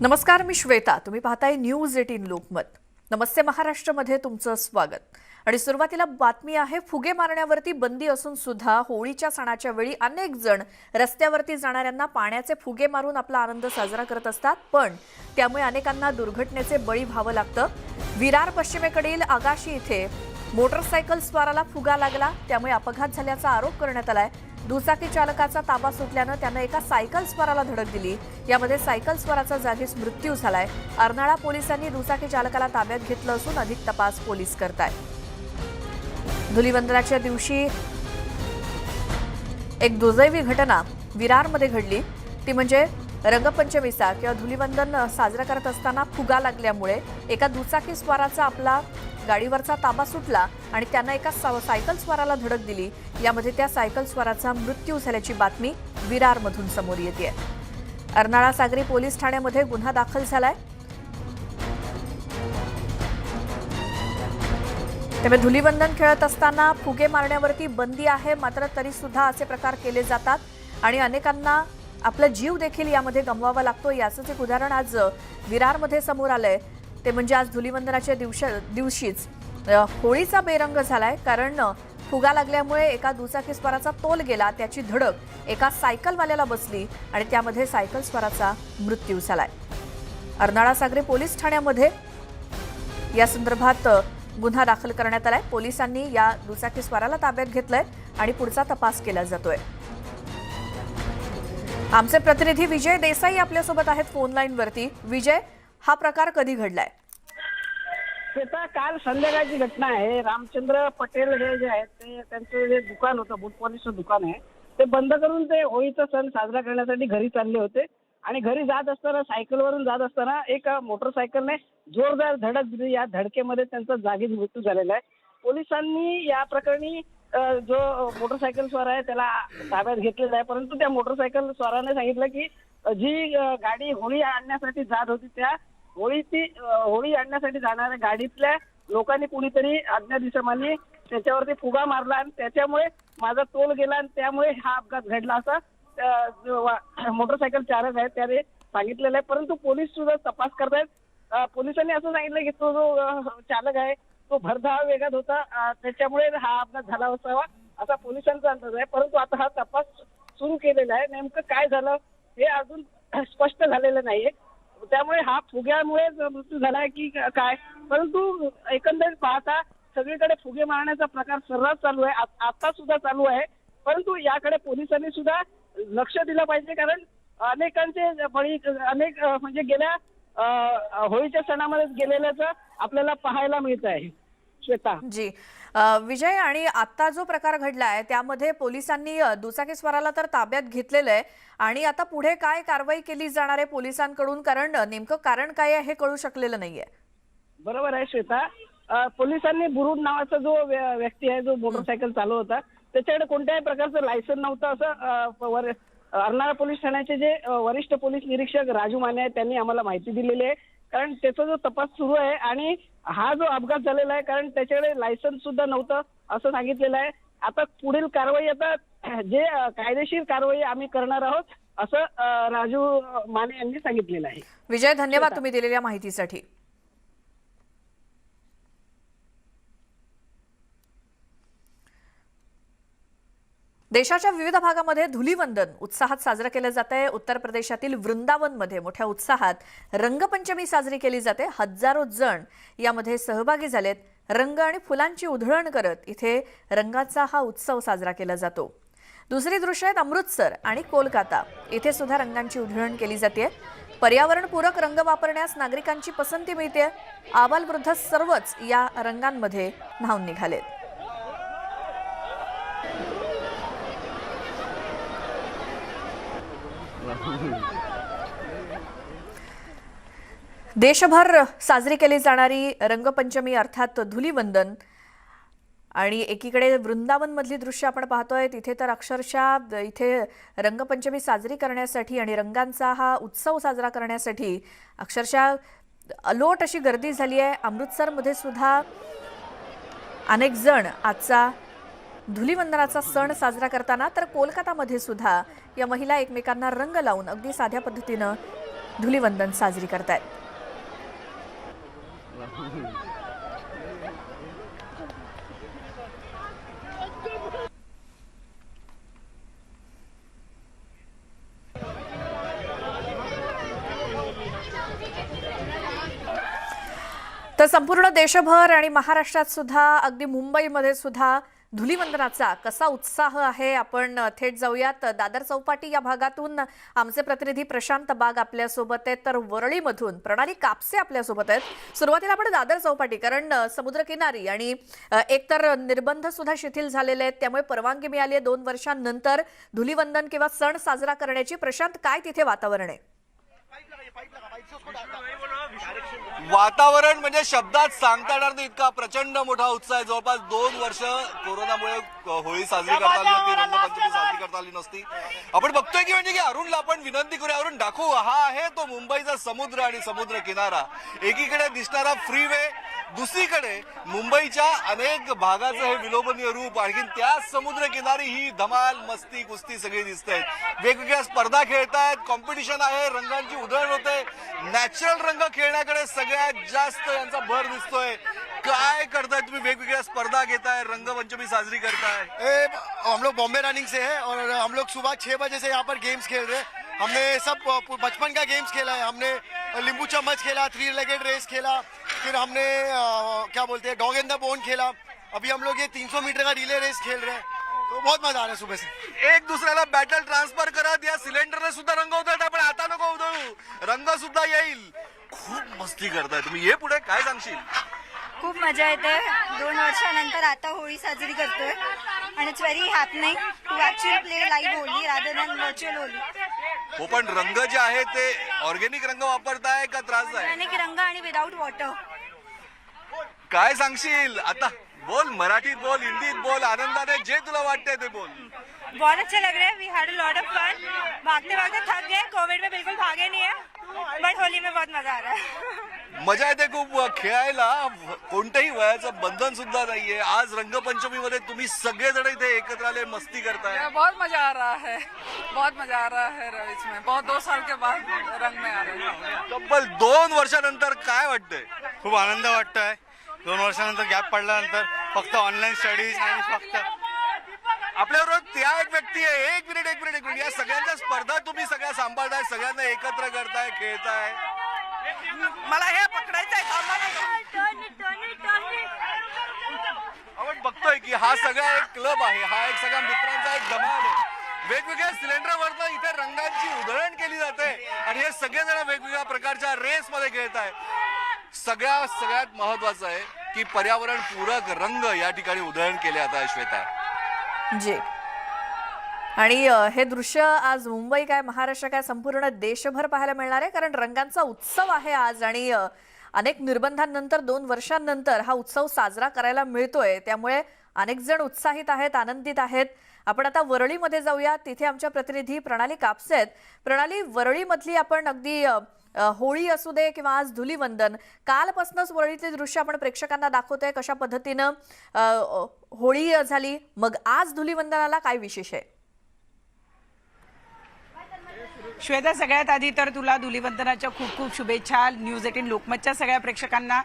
नमस्कार, मी श्वेता. तुम्ही पाहताय न्यूज 18 लोकमत. नमस्ते महाराष्ट्रमध्ये तुमचं स्वागत. आणि सुरुवातीला बातमी आहे, फुगे मारण्यावरती बंदी असून सुद्धा होळीच्या सणाच्या वेळी अनेक जण रस्त्यावरती जाणाऱ्यांना पाण्याचे फुगे मारून आपला आनंद साजरा करत असतात, पण त्यामुळे अनेकांना दुर्घटनेचे बळी व्हावं लागतं. विरार पश्चिमेकडील आगाशी इथे मोटरसायकल स्वाराला फुगा लागला, त्यामुळे अपघात झाल्याचा आरोप करण्यात आलाय. दुचाकी चालकाचा ताबा सुटल्यानं त्यानं एका सायकल स्वाराला धडक दिली. यामध्ये सायकल स्वाराचा जागीच मृत्यू झालाय. अर्नाळा पोलिसांनी दुचाकी चालकाला ताब्यात घेतलं असून अधिक तपास पोलीस करतायत. धुलीवंदनाच्या दिवशी एक दुर्दैवी घटना विरारमध्ये घडली, ती म्हणजे रंगपंचमीचा किंवा धुलीवंदन साजरा करत असताना फुगा लागल्यामुळे एका दुचाकी स्वाराचा आपला गाडीवरचा ताबा सुटला आणि त्यानं एका सायकल स्वाराला धडक दिली. यामध्ये त्या सायकल स्वाराचा मृत्यू झाल्याची बातमी विरारमधून समोर येते. अर्नाळा सागरी पोलीस ठाण्यामध्ये गुन्हा दाखल झालाय. त्यामुळे धुलीवंदन खेळत असताना फुगे मारण्यावरती बंदी आहे, मात्र तरी सुद्धा असे प्रकार केले जातात आणि अनेकांना आपला जीव देखील यामध्ये गमवावा लागतो. याचंच एक उदाहरण आज विरारमध्ये समोर आलंय. ते म्हणजे आज धुलीवंदनाच्या दिवशीच होळीचा बेरंग झालाय, कारण फुगा लागल्यामुळे एका दुचाकी स्वाराचा तोल गेला, त्याची धडक एका सायकलवाल्याला बसली आणि त्यामध्ये सायकल स्वाराचा मृत्यू झालाय. अर्नाळा सागरी पोलीस ठाण्यामध्ये या संदर्भात गुन्हा दाखल करण्यात आलाय. पोलिसांनी या दुचाकी स्वाराला ताब्यात घेतलंय आणि पुढचा तपास केला जातोय. आमचे प्रतिनिधी विजय देसाई आपल्यासोबत आहेत फोन लाईनवरती. विजय, हा प्रकार कधी घडलाय? काल संध्याकाळची घटना आहे. रामचंद्र पटेल हे जे आहेत ते त्यांचं जे दुकान होतं, बूट पॉलिशचं दुकान आहे, ते बंद करून ते होळीचा सण साजरा करण्यासाठी घरी चालले होते आणि घरी जात असताना सायकलवरून जात असताना एक मोटरसायकलने जोरदार धडक दिली. या धडकेमध्ये त्यांचा जागीच मृत्यू झालेला आहे. पोलिसांनी या प्रकरणी जो मोटरसायकल स्वार आहे त्याला ताब्यात घेतलेला आहे, परंतु त्या मोटरसायकल स्वाराने सांगितलं की जी गाडी होळी आणण्यासाठी जात होती, त्या होळी आणण्यासाठी जाणाऱ्या गाडीतल्या लोकांनी कुणीतरी अज्ञात त्याच्यावरती फुगा मारला आणि त्याच्यामुळे माझा तोल गेला आणि त्यामुळे हा अपघात घडला, असा मोटरसायकल चालक आहे त्याने सांगितलेलं आहे. परंतु पोलीस सुद्धा तपास करतायत. पोलिसांनी असं सांगितलं की तो जो चालक आहे तो भरधाव वेगात होता, त्याच्यामुळे हा अपघात झाला असावा असा पोलिसांचा अंदाज आहे. परंतु आता हा तपास सुरू केलेला आहे. नेमकं काय झालं हे अजून स्पष्ट झालेलं नाहीये. त्यामुळे हा फुग्यामुळे मृत्यू झालाय की काय, परंतु एकंदरीत पाहता सगळीकडे फुगे मारण्याचा प्रकार सर्रास चालू आहे, आता सुद्धा चालू आहे. परंतु याकडे पोलिसांनी सुद्धा लक्ष दिलं पाहिजे, कारण अनेकांचे बळी म्हणजे गेल्या होळीच्या सणामध्ये गेलेल्याचं आपल्याला पाहायला मिळत आहे. श्वेता जी, विजय, आणि आता जो प्रकार घडलाय त्यामध्ये पोलिसांनी दुचाकी स्वाराला तर ताब्यात घेतलेलं आहे आणि आता पुढे काय कारवाई केली जाणार आहे पोलिसांकडून, कारण नेमकं कारण काय आहे हे कळू शकलेलं नाहीये. बरोबर आहे श्वेता. पोलिसांनी बुरुड नावाचा जो व्यक्ती आहे, जो मोटरसायकल चालू होता, त्याच्याकडे कोणत्याही प्रकारचं लायसन नव्हतं असं अर्नाळा पोलीस ठाण्याचे जे वरिष्ठ पोलीस निरीक्षक राजू माने आहेत त्यांनी आम्हाला माहिती दिलेली आहे. कारण त्याचा जो तपास सुरू आहे आणि हा जो अपघात झालेला आहे, कारण त्याच्याकडे लायसन्स सुद्धा नव्हतं असं सांगितलेलं आहे. आता पुढील कारवाई, आता जे कायदेशीर कारवाई आम्ही करणार आहोत असं राजू माने यांनी सांगितलेलं आहे. विजय, धन्यवाद तुम्ही दिलेल्या माहितीसाठी. देशाच्या विविध भागामध्ये धुलीवंदन उत्साहात साजरं केलं जातंय. उत्तर प्रदेशातील वृंदावनमध्ये मोठ्या उत्साहात रंगपंचमी साजरी केली जाते. हजारो जण यामध्ये सहभागी झालेत. रंग आणि फुलांची उधळण करत इथे रंगाचा हा उत्सव साजरा केला जातो. दुसरी दृश्य आहेत अमृतसर आणि कोलकाता. इथे सुद्धा रंगांची उधळण केली जाते. पर्यावरणपूरक रंग वापरण्यास नागरिकांची पसंती मिळते. आबालवृद्ध सर्वच या रंगांमध्ये न्हाऊन निघालेत. देशभर साजरी केली जाणारी रंगपंचमी अर्थात धुलीवंदन, आणि एकीकडे वृंदावनमधली दृश्य आपण पाहतोय. तिथे तर अक्षरशः इथे रंगपंचमी साजरी करण्यासाठी आणि रंगांचा हा उत्सव साजरा करण्यासाठी अक्षरशः अलोट अशी गर्दी झाली आहे. अमृतसरमध्ये सुद्धा अनेक जण आजचा धुलीवंदनाचा सण साजरा करताना, तर कोलकातामध्ये सुद्धा या महिला एकमेकांना रंग लावून अगदी साध्या पद्धतीनं धुलीवंदन साजरी करतायत. तर संपूर्ण देशभर आणि महाराष्ट्रात सुद्धा अगदी मुंबईमध्ये सुद्धा धुलीवंदनाचा कसा उत्साह आहे आपण थेट जाऊयात. दादर चौपाटी या भागातून आमचे प्रतिनिधी प्रशांत बाग आपल्यासोबत आहेत, तर वरळीमधून प्रणाली कापसे आपल्यासोबत आहेत. सुरुवातीला आपण दादर चौपाटी, कारण समुद्रकिनारी आणि एकतर निर्बंध सुद्धा शिथिल झालेले आहेत, त्यामुळे परवानगी मिळाली आहे 2 वर्षांनंतर धुलीवंदन किंवा सण साजरा करण्याची. प्रशांत, काय तिथे वातावरण आहे? वातावरण म्हणजे शब्दात सांगता येणार नाही, इतका प्रचंड मोठा उत्साह आहे. जवळपास 2 वर्ष कोरोनामुळे होळी साजरी करता आली नसती, रंगपंचमी साजरी करता आली नसती. आपण बघतोय की म्हणजे की अरुणला आपण विनंती करूया, अरुण दाखवू, हा आहे तो मुंबईचा समुद्र आणि समुद्र किनारा. एकीकडे दिसणारा फ्रीवे, दुसरीकडे मुंबईच्या अनेक भागाचं हे विलोभनीय रूप. आणखीन त्याच समुद्र किनारी ही धमाल, मस्ती, कुस्ती सगळी दिसते. वेगवेगळ्या स्पर्धा खेळतायत, कॉम्पिटिशन आहे, रंगांची उधळण होते. नॅचरल रंग खेळण्याकडे सगळ्यात जास्त यांचा भर दिसतोय. काय करताय तुम्ही? वेगवेगळ्या स्पर्धा घेताय, रंगपंचमी साजरी करताय. हम लोग बॉम्बे रनिंग से है और हम लोग सुबह 6 बजे से यहाँ पर गेम्स खेल रहे हैं. हमने सब बचपन का गेम्स खेला है. हमने लींबू चम्मच खेला, 3 लेगेड रेस खेला, फिर हमने क्या बोलते हैं डॉग एंड द बोन खेला. अभी हम लोग ये 300 मीटर का रिले रेस खेल रहे हैं. तो बहुत मजा आ रहा है सुबह से. एक दुसऱ्याला बॅटल ट्रान्सफर करत या सिलेंडरने सुद्धा रंग उधळत, आपण आता नको उधळू, रंग सुद्धा येईल. खूप मस्ती करताय तुम्ही. ये पुढे काय सांगशील? खूप मजा येते. 2 वर्षानंतर आता होळी साजरी करतोय आणि it's very happening to actually play live Holi rather than virtual Holi. हो, पण रंग जे आहे ते ऑर्गेनिक रंग वापरताय का त्रास आहे? ऑर्गॅनिक रंग आणि विदाउट वॉटर. काय सांगशील आता? बोल, मराठीत बोल, हिंदीत बोल, आनंदाने जे तुला वाटतंय ते बोल. बहुत अच्छा लग रहा है. We had a lot of fun. भागते भागते थक गए. कोविड में बिल्कुल भागे नहीं है, बट होली में बहुत मजा आ रहा है. मजा येते खूप खेळायला. कोणत्याही वयाचं बंधन सुद्धा नाहीये. आज रंगपंचमीमध्ये तुम्ही सगळेजण इथे एकत्र आले, मस्ती करताय. बहुत मजा आ रहा है, बहुत मजा आ रहा है इसमें. बहुत 2 साल के बाद रंग में आ रहे हैं. तब्बल 2 वर्षानंतर काय वाटतंय? खूप आनंद वाटतोय. 2 वर्षानंतर गॅप पडल्यानंतर फक्त ऑनलाईन स्टडीज आणि फक्त आपल्याबरोबर त्या एक व्यक्ती आहे. एक मिनिट. या सगळ्यांच्या स्पर्धा तुम्ही सगळ्या सांभाळताय, सगळ्यांना एकत्र करताय, खेळताय. मला हे पकडायचंय. आपण बघतोय की हा सगळा एक क्लब आहे, हा एक सगळा मित्रांचा एक धमाल आहे. वेगवेगळ्या सिलेंडरवरनं इथे रंगांची उधळण केली जाते आणि हे सगळेजण वेगवेगळ्या प्रकारच्या रेस मध्ये खेळत आहेत. सगळ्यात महत्वाचं आहे की पर्यावरण पूरक रंग या ठिकाणी उधळण केले जात आहे. श्वेता जी, आणि हे दृश्य आज मुंबई काय महाराष्ट्र काय संपूर्ण देशभर पाहायला मिळणार आहे, कारण रंगांचा उत्सव आहे आज आणि अनेक निर्बंधांनंतर 2 वर्षांनंतर हा उत्सव साजरा करायला मिळतोय. त्यामुळे अनेक जण उत्साहित आहेत, आनंदित आहेत. आपण आता वरळीमध्ये जाऊया. तिथे आमच्या प्रतिनिधी प्रणाली कापसे आहेत. प्रणाली, वरळीमधली आपण अगदी होळी असू दे किंवा आज धुलीवंदन, कालपासूनच वरळीचे दृश्य आपण प्रेक्षकांना दाखवतोय. कशा पद्धतीनं होळी झाली, मग आज धुलीवंदनाला काय विशेष आहे? श्वेता, सगळ्यात आधी तर तुला धुलीवंदनाच्या खूप खूप शुभेच्छा. न्यूज 18 लोकमतच्या सगळ्या प्रेक्षकांना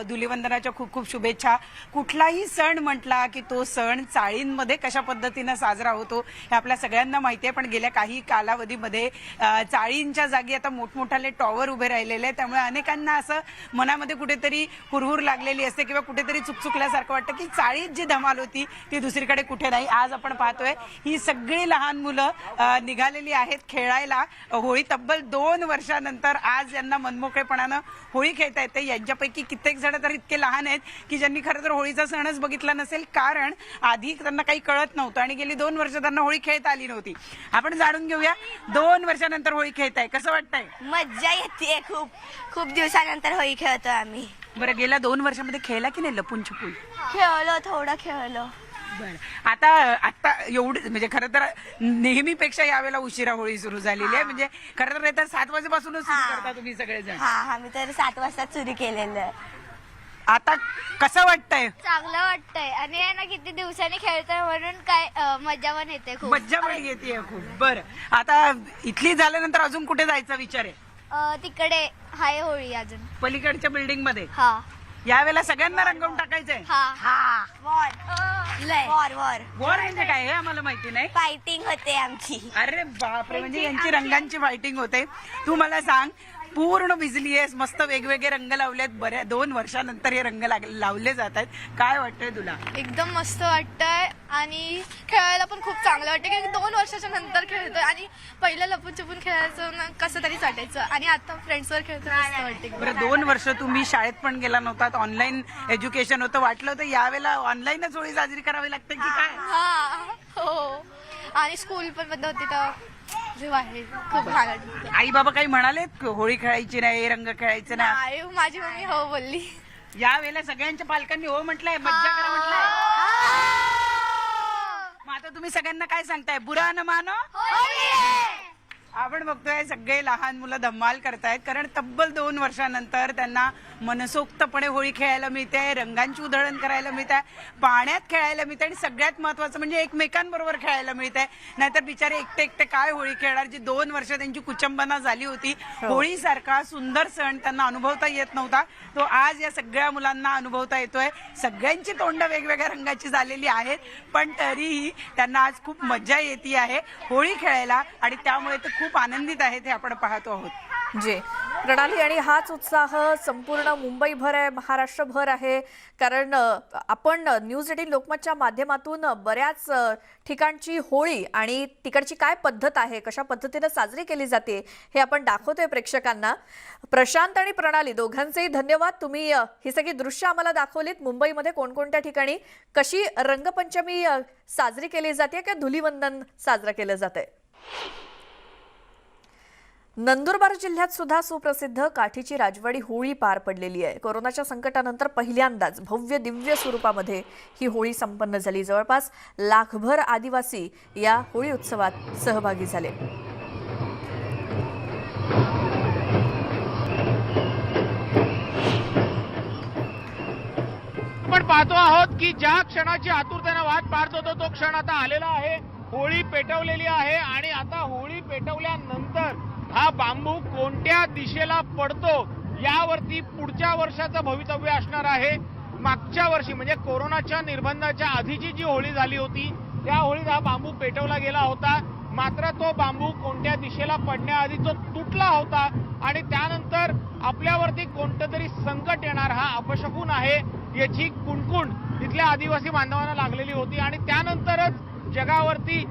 धुलीवंदनाच्या खूप खूप शुभेच्छा. कुठलाही सण म्हटला की तो सण चाळींमध्ये कशा पद्धतीनं साजरा होतो हे आपल्या सगळ्यांना माहिती आहे. पण गेल्या काही कालावधीमध्ये चाळींच्या जागी आता मोठमोठाले टॉवर उभे राहिलेले आहेत. त्यामुळे अनेकांना असं मनामध्ये कुठेतरी हुरहुर लागलेली असते किंवा कुठेतरी चुकचुकल्यासारखं वाटतं की चाळीत जी धमाल होती ती दुसरीकडे कुठे नाही. आज आपण पाहतोय ही सगळी लहान मुलं निघालेली आहेत खेळायला होळी. तब्बल 2 वर्षानंतर आज यांना मनमोकळेपणानं होळी खेळता येते. यांच्यापैकी कित्येक जण तर इतके लहान आहेत की ज्यांनी खरं तर होळीचा सणच बघितला नसेल, कारण आधी त्यांना काही कळत नव्हतं आणि गेली 2 वर्ष त्यांना होळी खेळता आली नव्हती. आपण जाणून घेऊया, 2 वर्षानंतर होळी खेळताय, कसं वाटतंय? मज्जा येते. खूप दिवसानंतर होळी खेळतोय आम्ही. बरं, गेल्या 2 वर्षामध्ये खेळला की नाही लपून छपून? खेळलो, थोडं खेळलो. बरं, आता एवढं म्हणजे खरं तर नेहमीपेक्षा यावेळेला उशिरा होळी सुरू झालेली आहे. म्हणजे खरं तर येतात 7 वाजेपासूनच सुरू करता तुम्ही सगळेजण. हा, मी तर 7 वाजता सुरू केलेलं आहे. आता कसं वाटतंय? चांगलं वाटतंय आणि आहे ना किती दिवसांनी खेळतोय म्हणून काय मजा पण येते खूप. मज्जा पण येते खूप. बरं, आता इथली झाल्यानंतर अजून कुठे जायचा विचार आहे? तिकडे हाय होळी अजून. पलीकडच्या बिल्डिंग मध्ये हा यावेळेला सगळ्यांना रंगवून टाकायचंय. हा वॉर वॉर म्हणजे काय हे आम्हाला माहिती नाही. फायटिंग होते आमची. अरे बापरे, म्हणजे यांची रंगांची फायटिंग होते. तू मला सांग, पूर्ण भिजली आहेस, मस्त वेगवेगळे रंग लावलेत, बऱ्या 2 वर्षानंतर हे रंग लावले जात आहेत. काय वाटतंय तुला? एकदम मस्त वाटतंय आणि खेळायला पण खूप चांगलं वाटतं की 2 वर्षाच्या नंतर खेळतोय. आणि पहिलं लपून छपून खेळायचं ना कसं तरीच वाटायचं आणि आता फ्रेंड्सवर खेळतोय मस्त वाटते. बरं, 2 वर्ष तुम्ही शाळेत पण गेला नव्हता, ऑनलाईन एज्युकेशन होतं, वाटलं होतं यावेळेला ऑनलाईनच होळी साजरी करावी लागते की काय? हा हो, आणि स्कूल पण बंद होती तर जेव्हा आहे खूप भारी वाटतं. आई बाबा काही म्हणालेत होळी खेळायची नाही, रंग खेळायचे नाही? नाही, माझी मम्मी हो बोलली. यावेळेला सगळ्यांच्या पालकांनी हो म्हटलंय, मज्जा करा म्हटलंय. मग आता तुम्ही सगळ्यांना काय सांगताय? बुरा न मानो. आपण बघतोय सगळे लहान मुलं धम्माल करतायत, कारण तब्बल 2 वर्षानंतर त्यांना मनसोक्तपणे होळी खेळायला मिळते, रंगांची उधळण करायला मिळते, पाण्यात खेळायला मिळते आणि सगळ्यात महत्वाचं म्हणजे एकमेकांबरोबर खेळायला मिळते. नाहीतर बिचारे एकटे एकटे काय होळी खेळणार, जी 2 वर्ष त्यांची कुचंबना झाली होती. होळीसारखा सुंदर सण त्यांना अनुभवता येत नव्हता, तो आज या सगळ्या मुलांना अनुभवता येतोय. सगळ्यांची तोंड वेगवेगळ्या रंगाची झालेली आहेत, पण तरीही त्यांना आज खूप मजा येते आहे होळी खेळायला आणि त्यामुळे ते खूप आनंदित आहेत, हे आपण पाहतो आहोत. जी प्रणाली, आणि हाच उत्साह संपूर्ण मुंबईभर आहे, महाराष्ट्रभर आहे, कारण आपण न्यूज 18 लोकमतच्या माध्यमातून बऱ्याच ठिकाणची होळी आणि तिकडची काय पद्धत आहे, कशा पद्धतीने साजरी केली जाते हे आपण दाखवतोय प्रेक्षकांना. प्रशांत आणि प्रणाली दोघांचेही धन्यवाद. तुम्ही ही सगळी दृश्य आम्हाला दाखवलीत. मुंबईमध्ये कोणकोणत्या ठिकाणी कशी रंगपंचमी साजरी केली जाते किंवा धुलीवंदन साजरं केलं जातंय. नंदुरबार जिल्ह्यात सुद्धा सुप्रसिद्ध काठीची राजवाडी होळी पार पडलेली आहे. कोरोनाच्या संकटानंतर पहिल्यांदाच भव्य दिव्य स्वरूपामध्ये ही होळी संपन्न झाली. जवळपास लाखभर आदिवासी या होळी उत्सवात सहभागी झाले. आपण पाहतो आहोत की ज्या क्षणाची आतुरतेने वाट पाहत होतो तो क्षण आता आलेला आहे. होळी पेटवलेली आहे आणि आता होळी पेटवल्यानंतर हा बांबू कोणत्या दिशेला पडतो यावरती पुढच्या वर्षाचं भवितव्य असणार आहे. मागच्या वर्षी म्हणजे कोरोनाच्या निर्बंधाच्या आधीची जी होळी झाली होती त्या होळीत हा बांबू पेटवला गेला होता, मात्र तो बांबू कोणत्या दिशेला पडण्याआधी तो तुटला होता आणि त्यानंतर आपल्यावरती कोणतं तरी संकट येणार, हा अपशकुन आहे याची कुणकुण तिथल्या आदिवासी बांधवांना लागलेली होती आणि त्यानंतरच जगावरती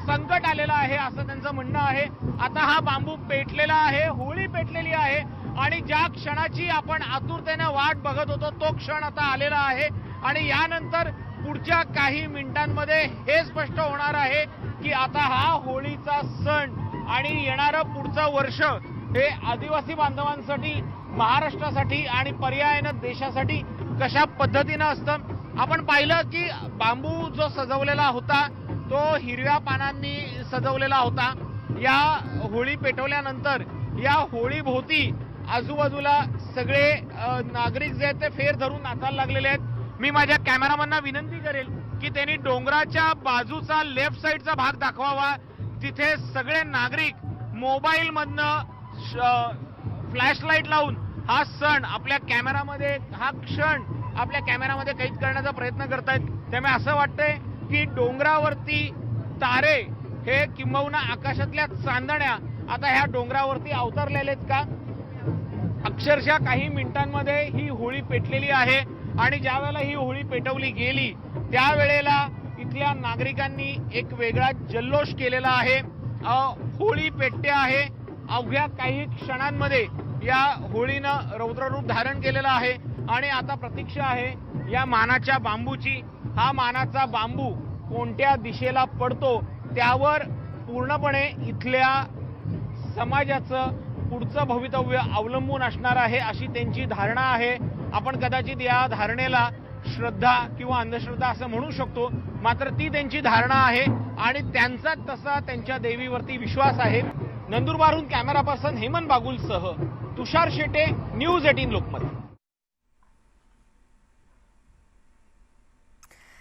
संकट आलेलं आहे असं त्यांचं म्हणणं आहे. आता हा बांबू पेटलेला आहे, होळी पेटलेली आहे आणि ज्या क्षणाची आपण आतुरतेने वाट बघत होतो तो क्षण आता आलेला आहे आणि यानंतर पुढच्या काही मिनिटांमध्ये हे स्पष्ट होणार आहे की आता हा होळीचा सण आणि येणारं पुढचं वर्ष हे आदिवासी बांधवांसाठी, महाराष्ट्रासाठी आणि पर्यायानं देशासाठी कशा पद्धतीनं असतं. आपण पाहिलं की बांबू जो सजवलेला होता तो हिरव्या पानांनी सजवलेला होता. या होळी पेटवल्यानंतर या होळीभोवती आजूबाजूला सगळे नागरिक जे आहेत ते फेर धरून नाचायला लागलेले आहेत. मी माझ्या कॅमेरामॅनना विनंती करेल की त्यांनी डोंगराच्या बाजूचा लेफ्ट साईडचा भाग दाखवावा. तिथे सगळे नागरिक मोबाईल मधनं फ्लॅशलाईट लावून हा सण आपल्या कॅमेरामध्ये, हा क्षण आपल्या कॅमेरामध्ये कैद करण्याचा प्रयत्न करतायत. त्यामुळे असं वाटतंय की डोंगरावरती तारे हे किंबहुना आकाशातल्या चांदण्या आता ह्या डोंगरावरती अवतरलेले आहेत का. अक्षरशः काही मिनिटांमध्ये ही होळी पेटलेली आहे आणि ज्या वेळेला ही होळी पेटवली गेली त्यावेळेला इथल्या नागरिकांनी एक वेगळा जल्लोष केलेला आहे. होळी पेटते आहे. अवघ्या काही क्षणांमध्ये या होळीनं रौद्ररूप धारण केलेलं आहे आणि आता प्रतीक्षा आहे या मानाच्या बांबूची. हा मानाचा बांबू कोणत्या दिशेला पडतो त्यावर पूर्णपणे इथल्या समाजाचं पुढचं भवितव्य अवलंबून असणार आहे अशी त्यांची धारणा आहे. आपण कदाचित या धारणेला श्रद्धा किंवा अंधश्रद्धा असं म्हणू शकतो, मात्र ती त्यांची धारणा आहे आणि त्यांचा तसा त्यांच्या देवीवरती विश्वास आहे. नंदुरबारहून कॅमेरा पर्सन हेमंत बागुलसह तुषार शेटे, न्यूज 18 लोकमत.